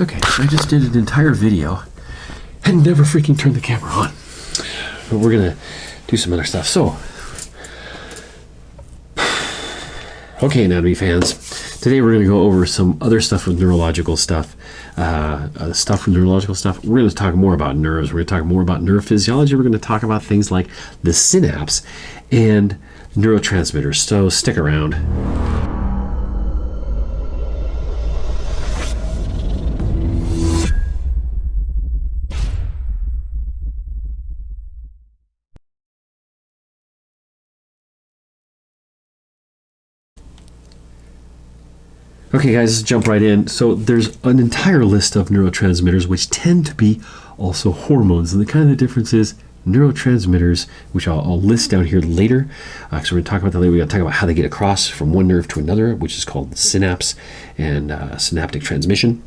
Okay, I just did an entire video and never freaking turned the camera on. But we're gonna do some other stuff. So, okay, anatomy fans, today we're gonna go over some other stuff with neurological stuff. We're gonna talk more about nerves. We're gonna talk more about neurophysiology. We're gonna talk about things like the synapse and neurotransmitters. So stick around. Okay guys, let's jump right in. So there's an entire list of neurotransmitters which tend to be also hormones, and the kind of the difference is neurotransmitters, which I'll list down here later. So we're going to talk about that later. We're going to talk about how they get across from one nerve to another, which is called synapse and synaptic transmission.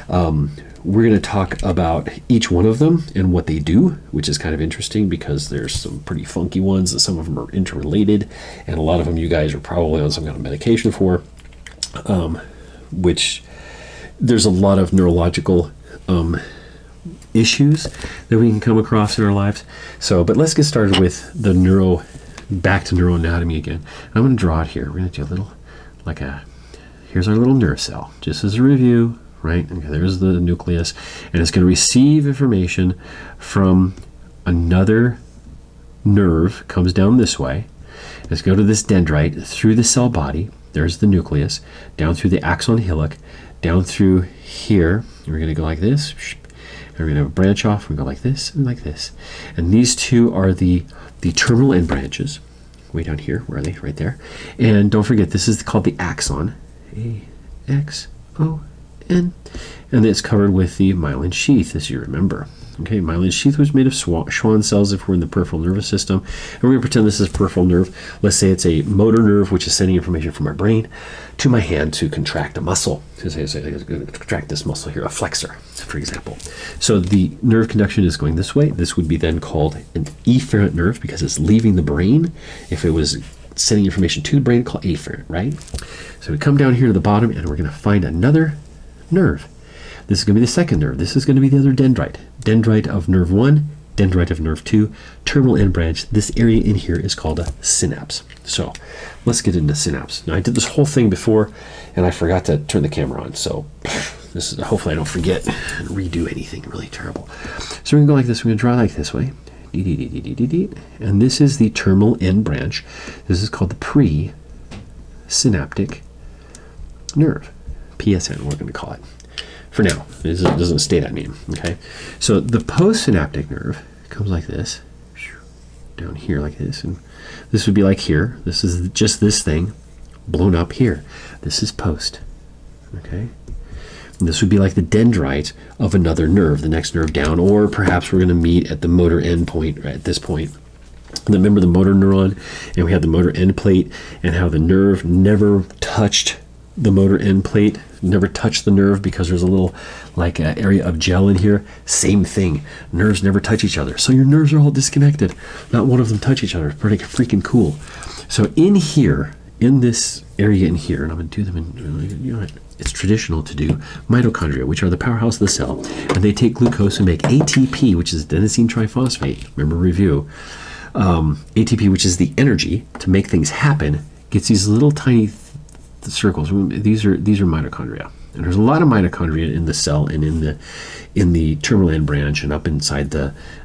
We're going to talk about each one of them and what they do, which is kind of interesting because there's some pretty funky ones. Some of them are interrelated, and a lot of them you guys are probably on some kind of medication for. Which there's a lot of neurological issues that we can come across in our lives. So, but let's get started with the back to neuroanatomy again. I'm going to draw it here. We're going to do a little, here's our little nerve cell, just as a review, right? Okay, there's the nucleus, and it's going to receive information from another nerve, comes down this way. Let's go to this dendrite through the cell body. There's the nucleus, down through the axon hillock, down through here. And we're going to go like this. And we're going to branch off and go like this and like this. And these two are the terminal end branches. Way down here. Where are they? Right there. And don't forget, this is called the axon. A-X-O-N. And it's covered with the myelin sheath, as you remember. Okay, myelin sheath was made of Schwann cells if we're in the peripheral nervous system. And we're going to pretend this is peripheral nerve. Let's say it's a motor nerve, which is sending information from my brain to my hand to contract a muscle. So say I'm going to contract this muscle here, a flexor, for example. So the nerve conduction is going this way. This would be then called an efferent nerve because it's leaving the brain. If it was sending information to the brain, called afferent, right? So we come down here to the bottom, and we're going to find another nerve. This is going to be the second nerve. This is going to be the other dendrite. Dendrite of nerve 1, dendrite of nerve 2, terminal end branch. This area in here is called a synapse. So let's get into synapse. Now I did this whole thing before and I forgot to turn the camera on. So this is, hopefully I don't forget and redo anything really terrible. So we're going to go like this. We're going to draw like this way. And this is the terminal end branch. This is called the presynaptic nerve. PSN, we're going to call it. For now, it doesn't stay that name, okay? So the postsynaptic nerve comes like this, down here like this, and this would be like here. This is just this thing blown up here. This is post, okay? And this would be like the dendrite of another nerve, the next nerve down, or perhaps we're going to meet at the motor end point, right at this point. And remember the motor neuron, and we had the motor end plate, and how the nerve never touched the motor end plate, never touch the nerve because there's a little area of gel in here. Same thing, nerves never touch each other, so your nerves are all disconnected. Not one of them touch each other. It's pretty freaking cool. So in here, in this area in here, and I'm going to do them in, you know, it's traditional to do mitochondria, which are the powerhouse of the cell, and they take glucose and make ATP, which is adenosine triphosphate. Remember review. ATP, which is the energy to make things happen, gets these little tiny circles. These are mitochondria, and there's a lot of mitochondria in the cell and in the terminal end branch and up inside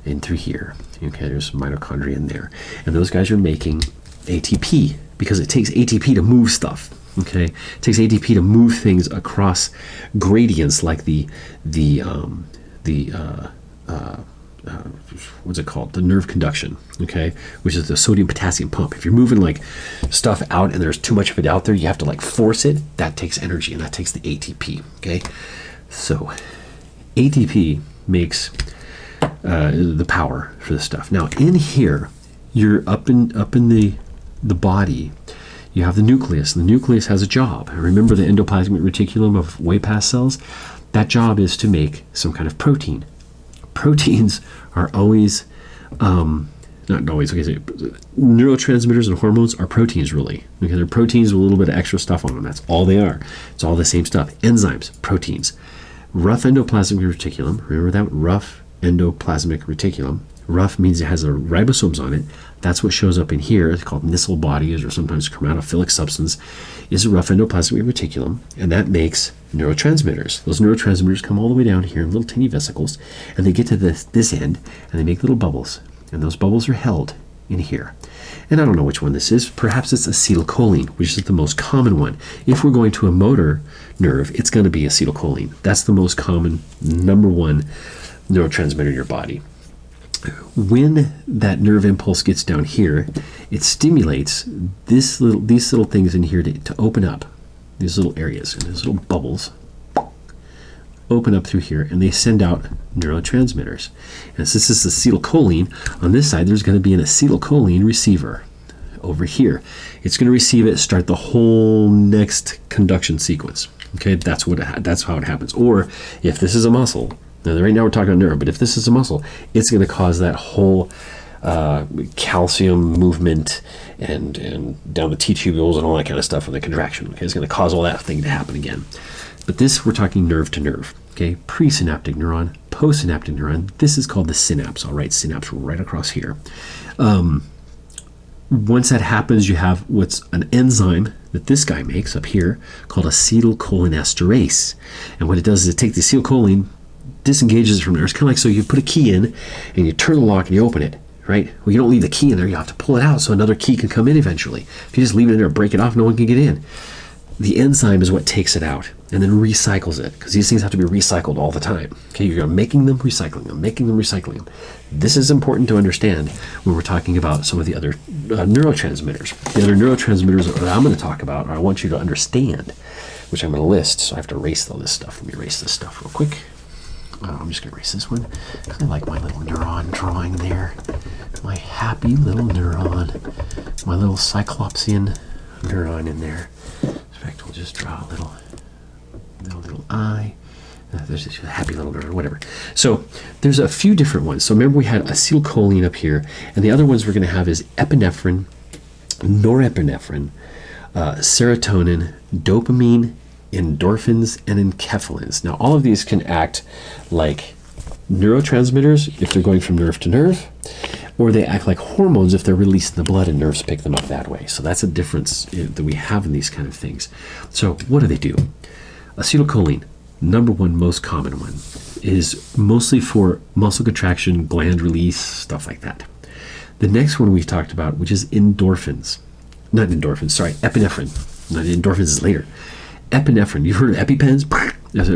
in through here. Okay, there's mitochondria in there, and those guys are making ATP because it takes ATP to move stuff. Okay, it takes ATP to move things across gradients like what's it called? The nerve conduction, okay, which is the sodium potassium pump. If you're moving like stuff out and there's too much of it out there, you have to like force it. That takes energy, and that takes the ATP. Okay, so ATP makes the power for this stuff. Now in here, you're up in the body. You have the nucleus, and the nucleus has a job. Remember the endoplasmic reticulum of way past cells? That job is to make some kind of protein. Proteins are always, not always, okay, so neurotransmitters and hormones are proteins really. Okay, they're proteins with a little bit of extra stuff on them. That's all they are. It's all the same stuff. Enzymes, proteins. rough endoplasmic reticulum. Remember that? Rough endoplasmic reticulum. Rough means it has the ribosomes on it. That's what shows up in here. It's called missile bodies or sometimes chromatophilic substance. Is a rough endoplasmic reticulum, and that makes neurotransmitters. Those neurotransmitters come all the way down here in little tiny vesicles, and they get to this end, and they make little bubbles, and those bubbles are held in here. And I don't know which one this is. Perhaps it's acetylcholine, which is the most common one. If we're going to a motor nerve, it's going to be acetylcholine. That's the most common, number one neurotransmitter in your body. When that nerve impulse gets down here, it stimulates these little things in here to open up, these little areas, and these little bubbles open up through here, and they send out neurotransmitters. And since this is acetylcholine, on this side there's going to be an acetylcholine receiver over here. It's going to receive it, start the whole next conduction sequence. Okay, that's how it happens. Or if this is a muscle. Now, right now we're talking about nerve, but if this is a muscle, it's going to cause that whole calcium movement and down the T-tubules and all that kind of stuff with the contraction. Okay, it's going to cause all that thing to happen again. But this, we're talking nerve to nerve. Okay, presynaptic neuron, postsynaptic neuron. This is called the synapse. I'll write synapse right across here. Once that happens, you have what's an enzyme that this guy makes up here called acetylcholinesterase. And what it does is it takes the acetylcholine, disengages it from there. It's kind of like, so you put a key in and you turn the lock and you open it, right? Well, you don't leave the key in there. You have to pull it out so another key can come in eventually. If you just leave it in there, break it off, no one can get in. The enzyme is what takes it out and then recycles it, because these things have to be recycled all the time. Okay, you're making them, recycling them, making them, recycling them. This is important to understand when we're talking about some of the other neurotransmitters. The other neurotransmitters that I'm going to talk about, or I want you to understand, which I'm going to list. So I have to erase all this stuff. Let me erase this stuff real quick. I'm just going to erase this one because I like my little neuron drawing there. My happy little neuron. My little cyclopsian neuron in there. In fact, we'll just draw a little eye. There's this happy little neuron, whatever. So there's a few different ones. So remember we had acetylcholine up here, and the other ones we're going to have is epinephrine, norepinephrine, serotonin, dopamine, endorphins, and enkephalins. Now, all of these can act like neurotransmitters if they're going from nerve to nerve, or they act like hormones if they're released in the blood and nerves pick them up that way. So that's a difference that we have in these kind of things. So what do? Acetylcholine, number one most common one, is mostly for muscle contraction, gland release, stuff like that. The next one we've talked about, which is endorphins. Not endorphins, sorry, epinephrine. Not endorphins is later. Epinephrine, you've heard of EpiPens?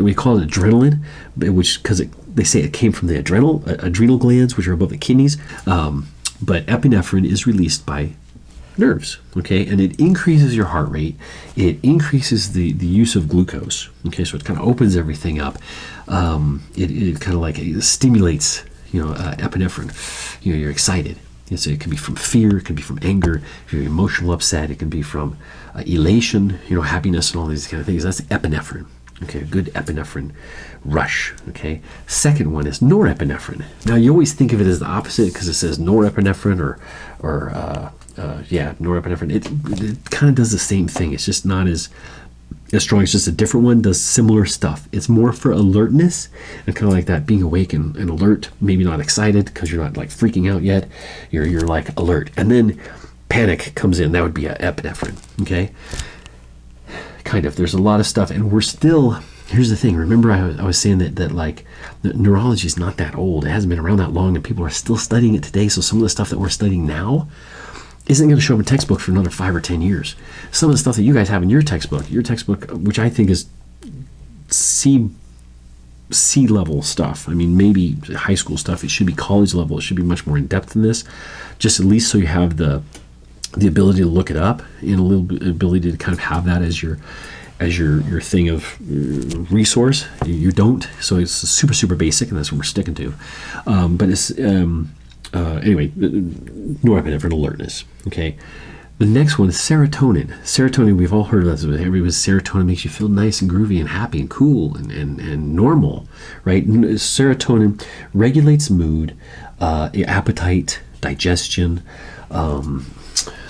We call it adrenaline, which because they say it came from the adrenal glands, which are above the kidneys. But epinephrine is released by nerves, okay, and it increases your heart rate. It increases the use of glucose, okay, so it kind of opens everything up. It kind of like it stimulates, epinephrine. You're excited. So it can be from fear, it can be from anger, if you're emotional upset, it can be from elation, happiness and all these kind of things. That's epinephrine. Okay, a good epinephrine rush. Okay, second one is norepinephrine. Now you always think of it as the opposite because it says norepinephrine or norepinephrine. It kind of does the same thing. It's just not as strong. It's just a different one. Does similar stuff. It's more for alertness and kind of like that, being awake and alert. Maybe not excited because you're not like freaking out yet. You're like alert, and then panic comes in. That would be a epinephrine. Okay. Kind of. There's a lot of stuff, and we're still. Here's the thing. Remember, I was saying that like neurology is not that old. It hasn't been around that long, and people are still studying it today. So some of the stuff that we're studying now isn't going to show up in textbook for another 5 or 10 years. Some of the stuff that you guys have in your textbook, which I think is C level stuff. I mean, maybe high school stuff. It should be college level. It should be much more in depth than this. Just at least so you have the ability to look it up and a little ability to kind of have that as your thing of resource. You don't, so it's super basic, and that's what we're sticking to. But it's anyway, norepinephrine alertness. Okay, the next one is serotonin. Serotonin, we've all heard of that. Everybody's serotonin makes you feel nice and groovy and happy and cool and normal, right? Serotonin regulates mood, appetite, digestion,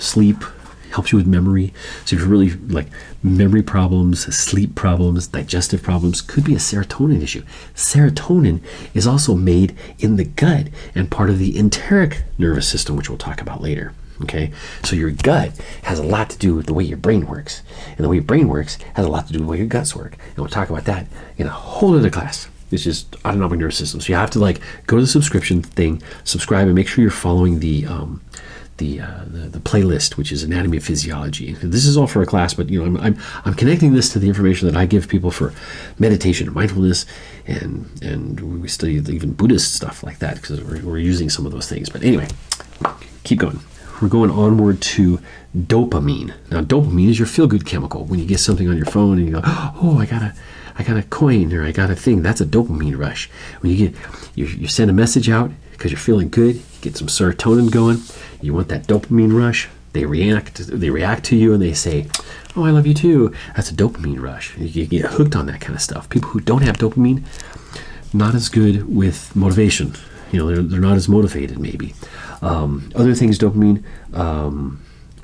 sleep, helps you with memory. So if you're really like memory problems, sleep problems, digestive problems, could be a serotonin issue. Serotonin is also made in the gut and part of the enteric nervous system, which we'll talk about later. Okay, so your gut has a lot to do with the way your brain works, and the way your brain works has a lot to do with the way your guts work. And we'll talk about that in a whole other class. It's just autonomic nervous system. So you have to like go to the subscription thing, subscribe, and make sure you're following the playlist, which is Anatomy of Physiology. This is all for a class, but you know, I'm connecting this to the information that I give people for meditation and mindfulness, and we study even Buddhist stuff like that because we're using some of those things. But anyway, keep going. We're going onward to dopamine. Now, dopamine is your feel-good chemical. When you get something on your phone and you go, oh, I got a coin, or I got a thing, that's a dopamine rush. When you send a message out because you're feeling good, you get some serotonin going, you want that dopamine rush, they react to you and they say, oh, I love you too. That's a dopamine rush. You get hooked on that kind of stuff. People who don't have dopamine, not as good with motivation. You know, they're not as motivated maybe. Other things, dopamine,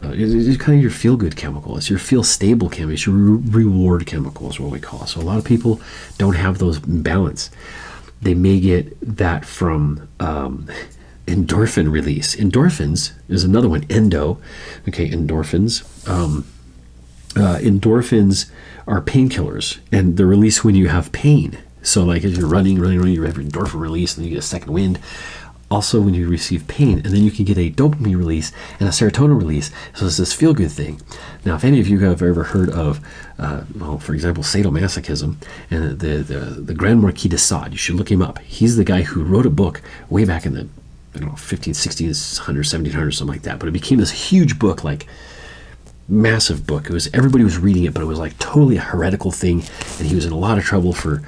it's kind of your feel-good chemical. It's your feel-stable chemical. It's your reward chemical is what we call it. So a lot of people don't have those in balance. They may get that from endorphin release. Endorphins is another one. Okay, endorphins. Endorphins are painkillers, and they're released when you have pain. So like as you're running, you have your endorphin release, and then you get a second wind. Also when you receive pain, and then you can get a dopamine release and a serotonin release. So it's this feel-good thing. Now, if any of you have ever heard of, for example, sadomasochism, and the Grand Marquis de Sade, you should look him up. He's the guy who wrote a book way back in the 1600s, 1700s, something like that. But it became this huge book, like massive book. Everybody was reading it, but it was like totally a heretical thing, and he was in a lot of trouble for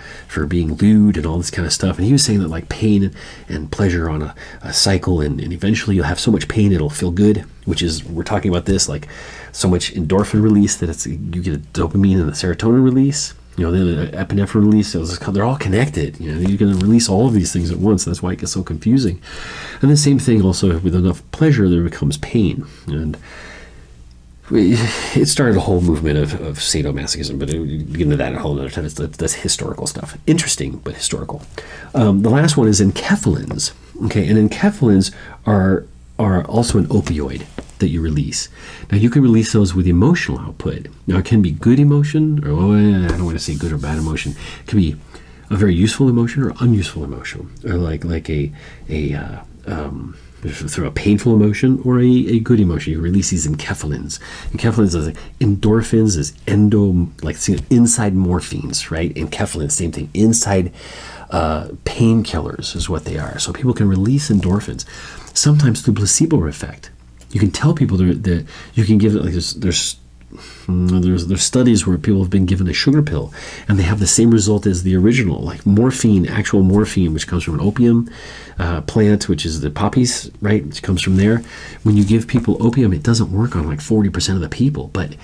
being lewd and all this kind of stuff. And he was saying that like pain and pleasure on a cycle, and eventually you'll have so much pain it'll feel good, which is, we're talking about this, like so much endorphin release that you get a dopamine and a serotonin release, you know, then the epinephrine release. So they're all connected. You know, you're going to release all of these things at once. That's why it gets so confusing. And the same thing also, with enough pleasure there becomes pain. And it started a whole movement of sadomasochism, but we get into that a whole other time. That's historical stuff. Interesting, but historical. The last one is enkephalins. Okay, and enkephalins are also an opioid that you release. Now, you can release those with emotional output. Now, it can be good emotion, or I don't want to say good or bad emotion. It can be a very useful emotion or unuseful emotion, or like through a painful emotion or a good emotion. You release these enkephalins. Enkephalins is like endorphins, is inside morphines, right? Enkephalins, same thing. Inside painkillers is what they are. So people can release endorphins, sometimes through placebo effect. You can tell people that you can give it, like there's studies where people have been given a sugar pill and they have the same result as the original, like morphine, actual morphine, which comes from an opium plant, which is the poppies, right? Which comes from there. When you give people opium, it doesn't work on like 40% of the people, but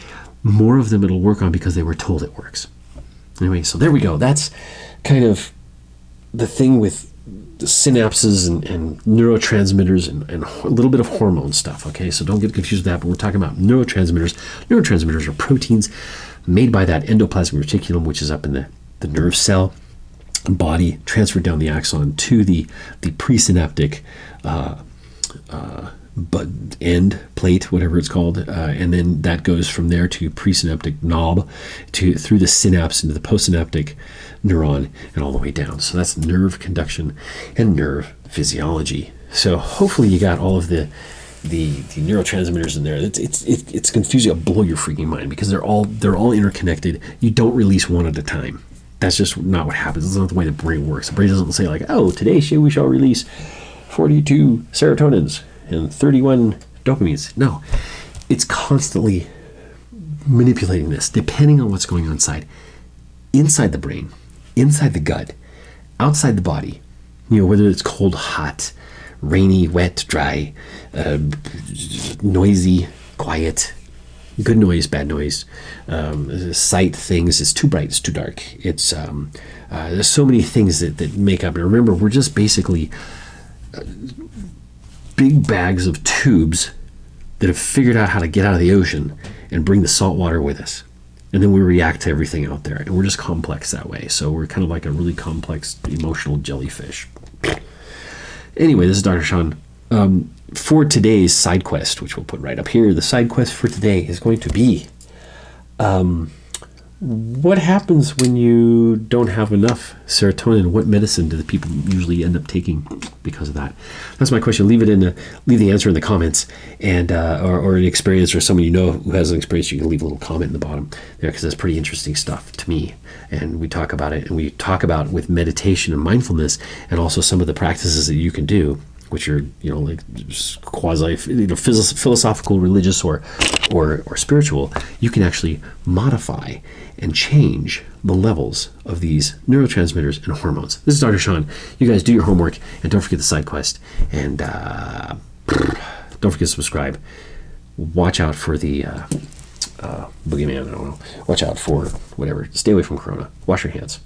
more of them it'll work on because they were told it works. Anyway, so there we go. That's kind of the thing with the synapses and neurotransmitters and a little bit of hormone stuff, okay? So don't get confused with that, but we're talking about neurotransmitters. Neurotransmitters are proteins made by that endoplasmic reticulum, which is up in the nerve cell body, transferred down the axon to the presynaptic end plate, whatever it's called, and then that goes from there to presynaptic knob through the synapse into the postsynaptic neuron and all the way down. So that's nerve conduction and nerve physiology. So hopefully you got all of the neurotransmitters in there. It's confusing. It'll blow your freaking mind because they're all interconnected. You don't release one at a time. That's just not what happens. That's not the way the brain works. The brain doesn't say like, oh, today we shall release 42 serotonins and 31 dopamines. No, it's constantly manipulating this depending on what's going on inside the brain, inside the gut, outside the body. You know, whether it's cold, hot, rainy, wet, dry, noisy, quiet, good noise, bad noise, sight things, it's too bright, it's too dark. It's there's so many things that make up. And remember, we're just basically big bags of tubes that have figured out how to get out of the ocean and bring the salt water with us. And then we react to everything out there. And we're just complex that way. So we're kind of like a really complex emotional jellyfish. Anyway, this is Dr. Sean. For today's side quest, which we'll put right up here, the side quest for today is going to be what happens when you don't have enough serotonin? What medicine do the people usually end up taking because of that? That's my question. Leave the answer in the comments, and or an experience, or someone you know who has an experience. You can leave a little comment in the bottom there, because that's pretty interesting stuff to me. And we talk about it, and we talk about with meditation and mindfulness, and also some of the practices that you can do, which are, like quasi, philosophical, religious, or spiritual. You can actually modify and change the levels of these neurotransmitters and hormones. This is Dr. Sean. You guys do your homework, and don't forget the side quest, and don't forget to subscribe. Watch out for the boogeyman. I don't know. Watch out for whatever. Stay away from Corona. Wash your hands.